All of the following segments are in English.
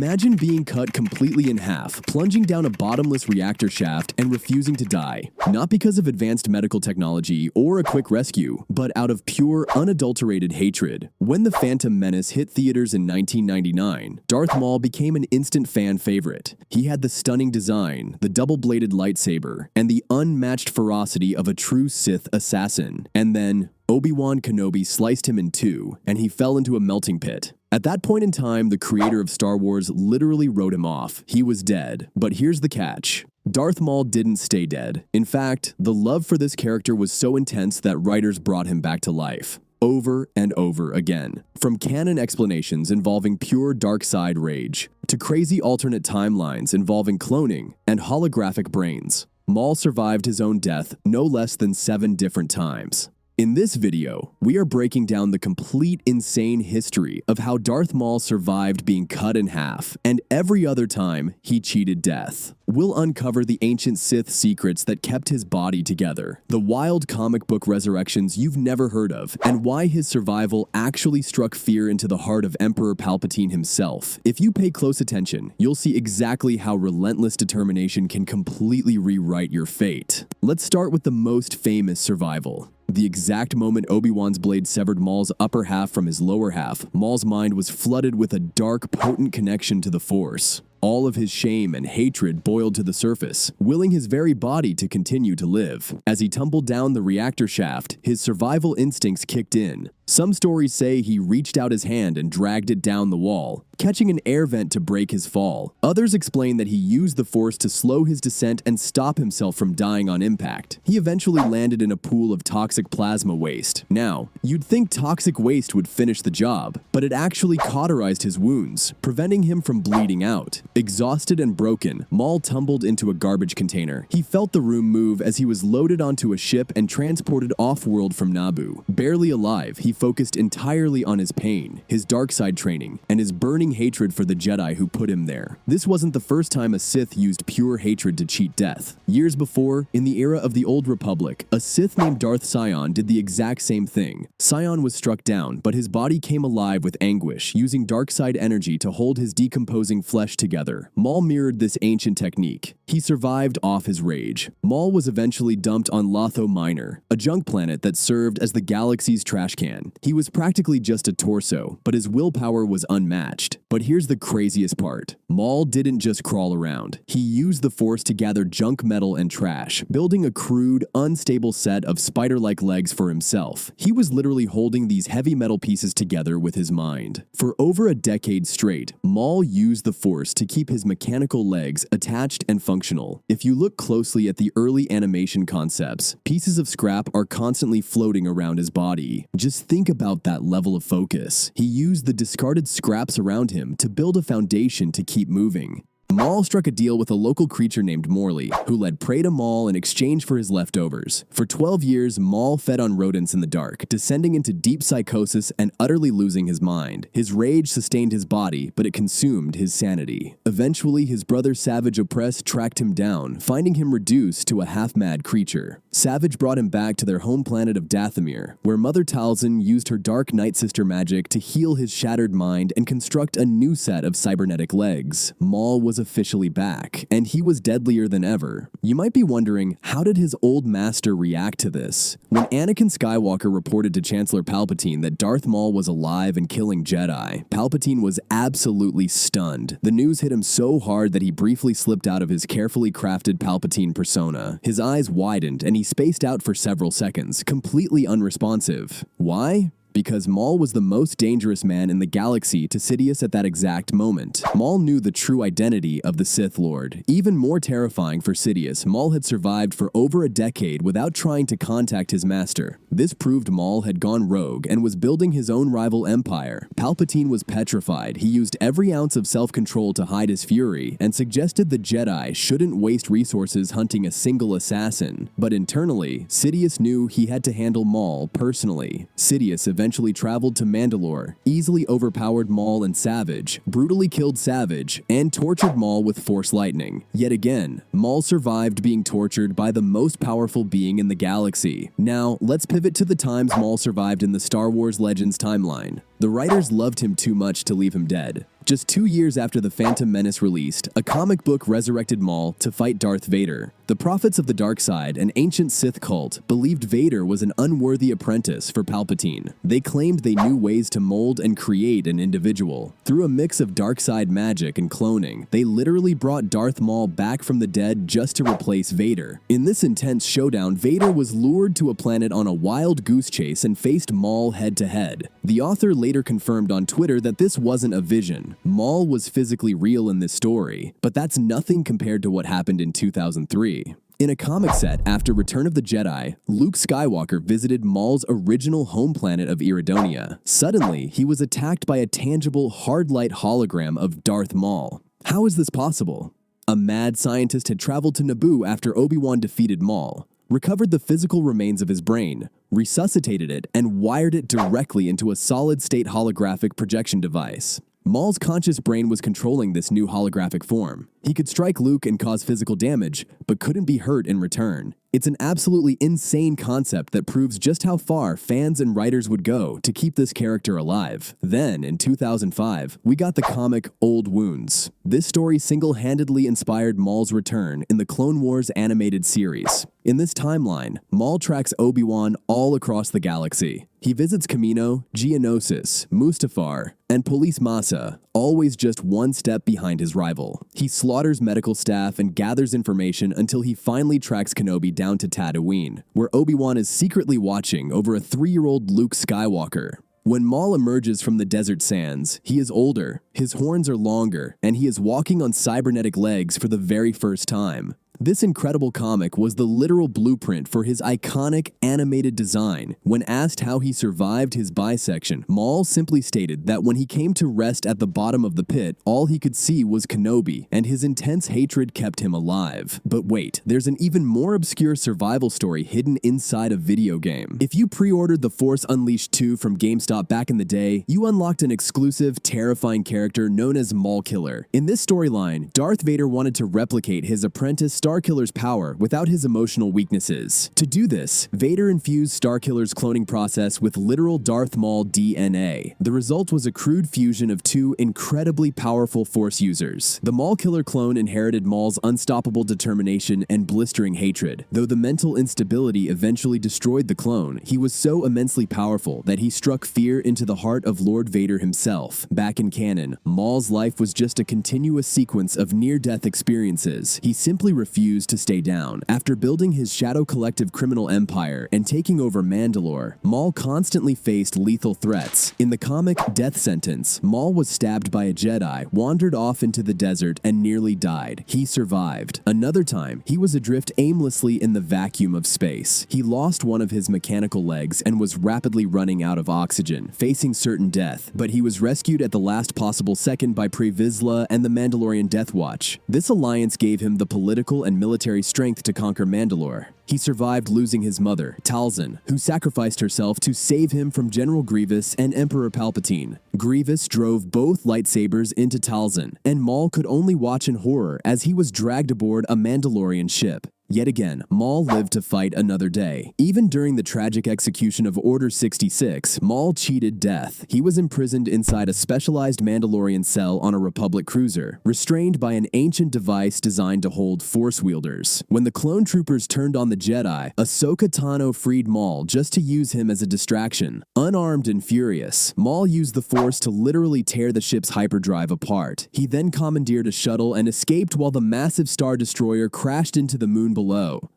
Imagine being cut completely in half, plunging down a bottomless reactor shaft and refusing to die. Not because of advanced medical technology or a quick rescue, but out of pure, unadulterated hatred. When The Phantom Menace hit theaters in 1999, Darth Maul became an instant fan favorite. He had the stunning design, the double-bladed lightsaber, and the unmatched ferocity of a true Sith assassin. And then, Obi-Wan Kenobi sliced him in two, and he fell into a melting pit. At that point in time, the creator of Star Wars literally wrote him off. He was dead. But here's the catch. Darth Maul didn't stay dead. In fact, the love for this character was so intense that writers brought him back to life. Over and over again. From canon explanations involving pure dark side rage, to crazy alternate timelines involving cloning and holographic brains, Maul survived his own death no less than 7 different times. In this video, we are breaking down the complete insane history of how Darth Maul survived being cut in half, and every other time he cheated death. We'll uncover the ancient Sith secrets that kept his body together, the wild comic book resurrections you've never heard of, and why his survival actually struck fear into the heart of Emperor Palpatine himself. If you pay close attention, you'll see exactly how relentless determination can completely rewrite your fate. Let's start with the most famous survival. The exact moment Obi-Wan's blade severed Maul's upper half from his lower half, Maul's mind was flooded with a dark, potent connection to the Force. All of his shame and hatred boiled to the surface, willing his very body to continue to live. As he tumbled down the reactor shaft, his survival instincts kicked in. Some stories say he reached out his hand and dragged it down the wall, catching an air vent to break his fall. Others explain that he used the Force to slow his descent and stop himself from dying on impact. He eventually landed in a pool of toxic plasma waste. Now, you'd think toxic waste would finish the job, but it actually cauterized his wounds, preventing him from bleeding out. Exhausted and broken, Maul tumbled into a garbage container. He felt the room move as he was loaded onto a ship and transported off-world from Naboo. Barely alive, he focused entirely on his pain, his dark side training, and his burning hatred for the Jedi who put him there. This wasn't the first time a Sith used pure hatred to cheat death. Years before, in the era of the Old Republic, a Sith named Darth Sion did the exact same thing. Sion was struck down, but his body came alive with anguish, using dark side energy to hold his decomposing flesh together. Maul mirrored this ancient technique. He survived off his rage. Maul was eventually dumped on Lotho Minor, a junk planet that served as the galaxy's trash can. He was practically just a torso, but his willpower was unmatched. But here's the craziest part. Maul didn't just crawl around. He used the Force to gather junk metal and trash, building a crude, unstable set of spider-like legs for himself. He was literally holding these heavy metal pieces together with his mind. For over a decade straight, Maul used the Force to keep his mechanical legs attached and functional. If you look closely at the early animation concepts, pieces of scrap are constantly floating around his body. Just think about that level of focus. He used the discarded scraps around him to build a foundation to keep moving. Maul struck a deal with a local creature named Morley, who led prey to Maul in exchange for his leftovers. For 12 years, Maul fed on rodents in the dark, descending into deep psychosis and utterly losing his mind. His rage sustained his body, but it consumed his sanity. Eventually, his brother Savage Opress tracked him down, finding him reduced to a half-mad creature. Savage brought him back to their home planet of Dathomir, where Mother Talzin used her Dark Night Sister magic to heal his shattered mind and construct a new set of cybernetic legs. Maul was officially back, and he was deadlier than ever. You might be wondering, how did his old master react to this? When Anakin Skywalker reported to Chancellor Palpatine that Darth Maul was alive and killing Jedi, Palpatine was absolutely stunned. The news hit him so hard that he briefly slipped out of his carefully crafted Palpatine persona. His eyes widened and he spaced out for several seconds, completely unresponsive. Why? Because Maul was the most dangerous man in the galaxy to Sidious at that exact moment. Maul knew the true identity of the Sith Lord. Even more terrifying for Sidious, Maul had survived for over a decade without trying to contact his master. This proved Maul had gone rogue and was building his own rival empire. Palpatine was petrified. He used every ounce of self-control to hide his fury and suggested the Jedi shouldn't waste resources hunting a single assassin. But internally, Sidious knew he had to handle Maul personally. Sidious eventually traveled to Mandalore, easily overpowered Maul and Savage, brutally killed Savage, and tortured Maul with Force lightning. Yet again, Maul survived being tortured by the most powerful being in the galaxy. Now, let's pivot to the times Maul survived in the Star Wars Legends timeline. The writers loved him too much to leave him dead. Just 2 years after the Phantom Menace released, a comic book resurrected Maul to fight Darth Vader. The prophets of the dark side, an ancient Sith cult, believed Vader was an unworthy apprentice for Palpatine. They claimed they knew ways to mold and create an individual. Through a mix of dark side magic and cloning, they literally brought Darth Maul back from the dead just to replace Vader. In this intense showdown, Vader was lured to a planet on a wild goose chase and faced Maul head-to-head. The author later confirmed on Twitter that this wasn't a vision. Maul was physically real in this story, but that's nothing compared to what happened in 2003. In a comic set after Return of the Jedi, Luke Skywalker visited Maul's original home planet of Iridonia. Suddenly, he was attacked by a tangible, hard-light hologram of Darth Maul. How is this possible? A mad scientist had traveled to Naboo after Obi-Wan defeated Maul, recovered the physical remains of his brain, resuscitated it, and wired it directly into a solid-state holographic projection device. Maul's conscious brain was controlling this new holographic form. He could strike Luke and cause physical damage, but couldn't be hurt in return. It's an absolutely insane concept that proves just how far fans and writers would go to keep this character alive. Then, in 2005, we got the comic Old Wounds. This story single-handedly inspired Maul's return in the Clone Wars animated series. In this timeline, Maul tracks Obi-Wan all across the galaxy. He visits Kamino, Geonosis, Mustafar, and Police Massa, always just one step behind his rival. He slaughters medical staff and gathers information until he finally tracks Kenobi down to Tatooine, where Obi-Wan is secretly watching over a 3-year-old Luke Skywalker. When Maul emerges from the desert sands, he is older, his horns are longer, and he is walking on cybernetic legs for the very first time. This incredible comic was the literal blueprint for his iconic animated design. When asked how he survived his bisection, Maul simply stated that when he came to rest at the bottom of the pit, all he could see was Kenobi, and his intense hatred kept him alive. But wait, there's an even more obscure survival story hidden inside a video game. If you pre-ordered The Force Unleashed 2 from GameStop back in the day, you unlocked an exclusive, terrifying character known as Maul Killer. In this storyline, Darth Vader wanted to replicate his apprentice Starkiller's power without his emotional weaknesses. To do this, Vader infused Starkiller's cloning process with literal Darth Maul DNA. The result was a crude fusion of two incredibly powerful Force users. The Maul Killer clone inherited Maul's unstoppable determination and blistering hatred. Though the mental instability eventually destroyed the clone, he was so immensely powerful that he struck fear into the heart of Lord Vader himself. Back in canon, Maul's life was just a continuous sequence of near-death experiences. He simply refused to stay down. After building his Shadow Collective criminal empire and taking over Mandalore, Maul constantly faced lethal threats. In the comic Death Sentence, Maul was stabbed by a Jedi, wandered off into the desert, and nearly died. He survived. Another time, he was adrift aimlessly in the vacuum of space. He lost one of his mechanical legs and was rapidly running out of oxygen, facing certain death, but he was rescued at the last possible second by Pre Vizsla and the Mandalorian Death Watch. This alliance gave him the political and military strength to conquer Mandalore. He survived losing his mother, Talzin, who sacrificed herself to save him from General Grievous and Emperor Palpatine. Grievous drove both lightsabers into Talzin, and Maul could only watch in horror as he was dragged aboard a Mandalorian ship. Yet again, Maul lived to fight another day. Even during the tragic execution of Order 66, Maul cheated death. He was imprisoned inside a specialized Mandalorian cell on a Republic cruiser, restrained by an ancient device designed to hold Force wielders. When the clone troopers turned on the Jedi, Ahsoka Tano freed Maul just to use him as a distraction. Unarmed and furious, Maul used the Force to literally tear the ship's hyperdrive apart. He then commandeered a shuttle and escaped while the massive Star Destroyer crashed into the moon below.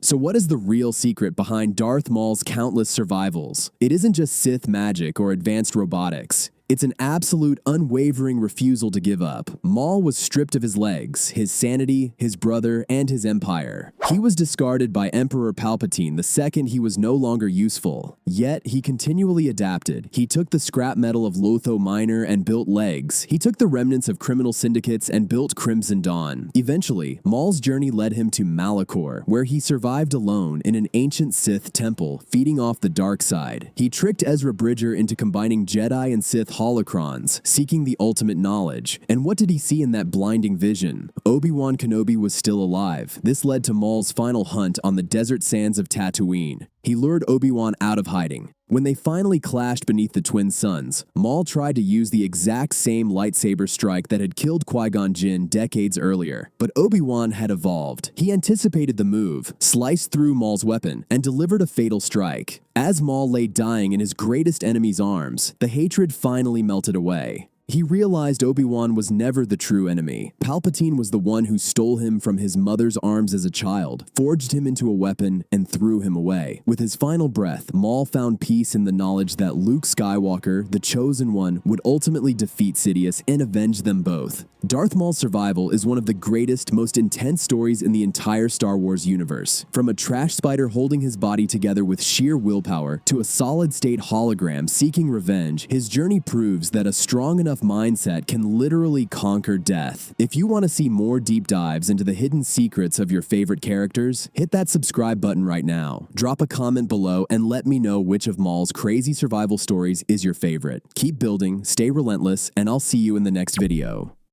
So what is the real secret behind Darth Maul's countless survivals? It isn't just Sith magic or advanced robotics. It's an absolute, unwavering refusal to give up. Maul was stripped of his legs, his sanity, his brother, and his empire. He was discarded by Emperor Palpatine the second he was no longer useful. Yet, he continually adapted. He took the scrap metal of Lotho Minor and built legs. He took the remnants of criminal syndicates and built Crimson Dawn. Eventually, Maul's journey led him to Malachor, where he survived alone in an ancient Sith temple, feeding off the dark side. He tricked Ezra Bridger into combining Jedi and Sith holocrons, seeking the ultimate knowledge. And what did he see in that blinding vision? Obi-Wan Kenobi was still alive. This led to Maul's final hunt on the desert sands of Tatooine. He lured Obi-Wan out of hiding, When they finally clashed beneath the twin suns, Maul tried to use the exact same lightsaber strike that had killed Qui-Gon Jinn decades earlier. But Obi-Wan had evolved. He anticipated the move, sliced through Maul's weapon, and delivered a fatal strike. As Maul lay dying in his greatest enemy's arms, the hatred finally melted away. He realized Obi-Wan was never the true enemy. Palpatine was the one who stole him from his mother's arms as a child, forged him into a weapon, and threw him away. With his final breath, Maul found peace in the knowledge that Luke Skywalker, the Chosen One, would ultimately defeat Sidious and avenge them both. Darth Maul's survival is one of the greatest, most intense stories in the entire Star Wars universe. From a trash spider holding his body together with sheer willpower to a solid-state hologram seeking revenge, his journey proves that a strong enough mindset can literally conquer death. If you want to see more deep dives into the hidden secrets of your favorite characters, hit that subscribe button right now. Drop a comment below and let me know which of Maul's crazy survival stories is your favorite. Keep building, stay relentless, and I'll see you in the next video.